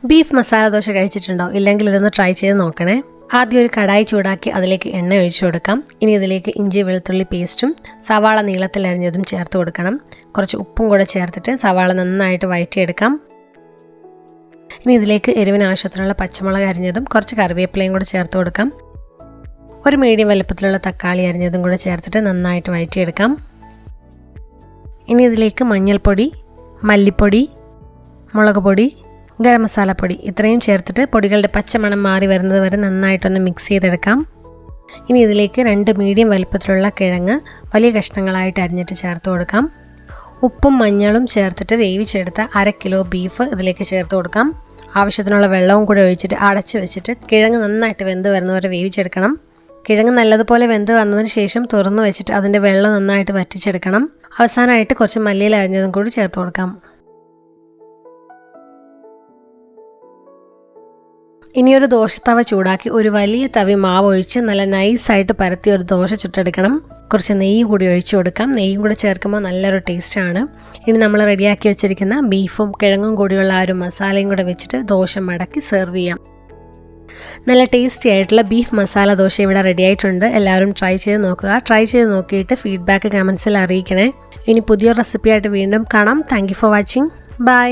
Beef masala dosa കഴിച്ചിട്ടുണ്ടോ? ഇല്ലെങ്കിൽ ഇതൊന്ന് ട്രൈ ചെയ്ത് നോക്കണേ. ആദ്യം ഒരു കടായി ചൂടാക്കി അതിലേക്ക് എണ്ണ ഒഴിച്ചു കൊടുക്കാം. ഇനി ഇതിലേക്ക് ഇഞ്ചി വെളുത്തുള്ളി പേസ്റ്റും സവാള നീളത്തിൽ അരിഞ്ഞതും ചേർത്ത് കൊടുക്കണം. കുറച്ച് ഉപ്പും കൂടെ ചേർത്തിട്ട് സവാള നന്നായിട്ട് വഴറ്റിയെടുക്കാം. ഇനി ഇതിലേക്ക് എരിവിന് ആവശ്യത്തിനുള്ള പച്ചമുളക് അരിഞ്ഞതും കുറച്ച് കറിവേപ്പിലയും കൂടെ ചേർത്ത് കൊടുക്കാം. ഒരു മീഡിയം വലുപ്പത്തിലുള്ള തക്കാളി അരിഞ്ഞതും കൂടെ ചേർത്തിട്ട് നന്നായിട്ട് വഴറ്റിയെടുക്കാം. ഇനി ഇതിലേക്ക് മഞ്ഞൾപ്പൊടി, മല്ലിപ്പൊടി, മുളക് പൊടി, ഗരം മസാലപ്പൊടി ഇത്രയും ചേർത്തിട്ട് പൊടികളുടെ പച്ചമണം മാറി വരുന്നത് വരെ നന്നായിട്ടൊന്ന് മിക്സ് ചെയ്തെടുക്കാം. ഇനി ഇതിലേക്ക് 2 മീഡിയം വലുപ്പത്തിലുള്ള കിഴങ്ങ് വലിയ കഷ്ണങ്ങളായിട്ട് അരിഞ്ഞിട്ട് ചേർത്ത് കൊടുക്കാം. ഉപ്പും മഞ്ഞളും ചേർത്തിട്ട് വേവിച്ചെടുത്ത 1/2 കിലോ ബീഫ് ഇതിലേക്ക് ചേർത്ത് കൊടുക്കാം. ആവശ്യത്തിനുള്ള വെള്ളവും കൂടി ഒഴിച്ചിട്ട് അടച്ചു വെച്ചിട്ട് കിഴങ്ങ് നന്നായിട്ട് വെന്ത് വരുന്നവരെ വേവിച്ചെടുക്കണം. കിഴങ്ങ് നല്ലതുപോലെ വെന്ത് വന്നതിന് ശേഷം തുറന്ന് വെച്ചിട്ട് അതിൻ്റെ വെള്ളം നന്നായിട്ട് വറ്റിച്ചെടുക്കണം. അവസാനമായിട്ട് കുറച്ച് മല്ലിയില അരിഞ്ഞതും കൂടി ചേർത്ത് കൊടുക്കാം. ഇനിയൊരു ദോശത്തവ ചൂടാക്കി ഒരു വലിയ തവി മാവ് ഒഴിച്ച് നല്ല നൈസായിട്ട് പരത്തി ഒരു ദോശ ചുട്ടെടുക്കണം. കുറച്ച് നെയ്യ് കൂടി ഒഴിച്ചു കൊടുക്കാം. നെയ്യും കൂടി ചേർക്കുമ്പോൾ നല്ലൊരു ടേസ്റ്റാണ്. ഇനി നമ്മൾ റെഡിയാക്കി വെച്ചിരിക്കുന്ന ബീഫും കിഴങ്ങും കൂടിയുള്ള ആ ഒരു മസാലയും കൂടെ വെച്ചിട്ട് ദോശ മടക്കി സെർവ് ചെയ്യാം. നല്ല ടേസ്റ്റി ആയിട്ടുള്ള ബീഫ് മസാല ദോശ ഇവിടെ റെഡി ആയിട്ടുണ്ട്. എല്ലാവരും ട്രൈ ചെയ്ത് നോക്കുക. ട്രൈ ചെയ്ത് നോക്കിയിട്ട് ഫീഡ്ബാക്ക് കമൻസിൽ അറിയിക്കണേ. ഇനി പുതിയ റെസിപ്പിയായിട്ട് വീണ്ടും കാണാം. Thank you for watching. By.